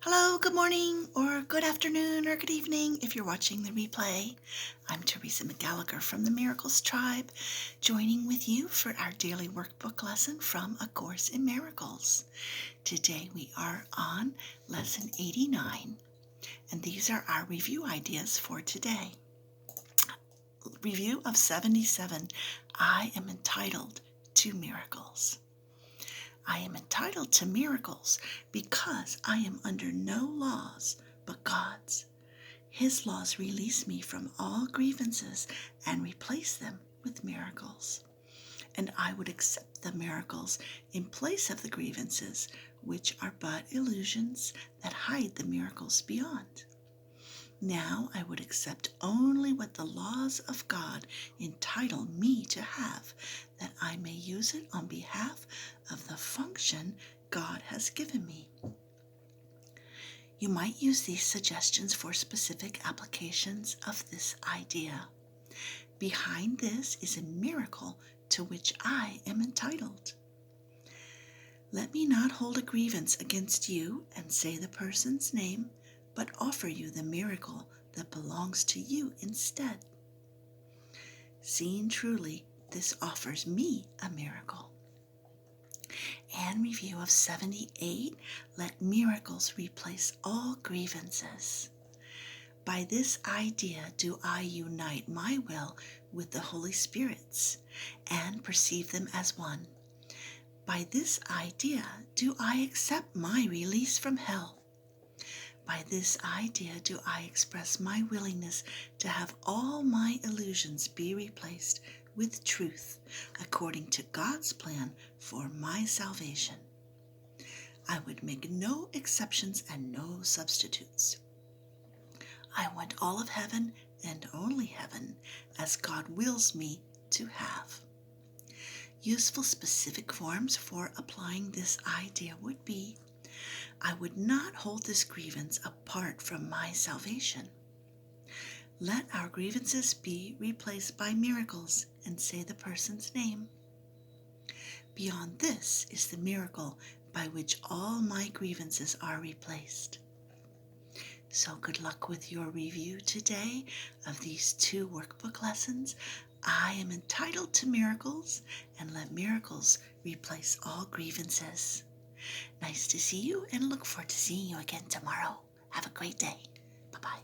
Hello, good morning, or good afternoon, or good evening if you're watching the replay. I'm Theresa McGallicher from the Miracles Tribe, joining with you for our daily workbook lesson from A Course in Miracles. Today we are on lesson 89, and these are our review ideas for today. Review of 77. I am entitled to miracles. I am entitled to miracles because I am under no laws but God's. His laws release me from all grievances and replace them with miracles. And I would accept the miracles in place of the grievances, which are but illusions that hide the miracles beyond. Now I would accept only what the laws of God entitle me to have, that I may use it on behalf of the function God has given me. You might use these suggestions for specific applications of this idea. Behind this is a miracle to which I am entitled. Let me not hold a grievance against you and say the person's name, but offer you the miracle that belongs to you instead. Seen truly, this offers me a miracle. And review of 78, let miracles replace all grievances. By this idea do I unite my will with the Holy Spirit's and perceive them as one. By this idea do I accept my release from hell. By this idea do I express my willingness to have all my illusions be replaced with truth according to God's plan for my salvation. I would make no exceptions and no substitutes. I want all of heaven and only heaven as God wills me to have. Useful specific forms for applying this idea would be: I would not hold this grievance apart from my salvation. Let our grievances be replaced by miracles and say the person's name. Beyond this is the miracle by which all my grievances are replaced. So good luck with your review today of these 2 workbook lessons. I am entitled to miracles, and let miracles replace all grievances. Nice to see you, and look forward to seeing you again tomorrow. Have a great day. Bye-bye.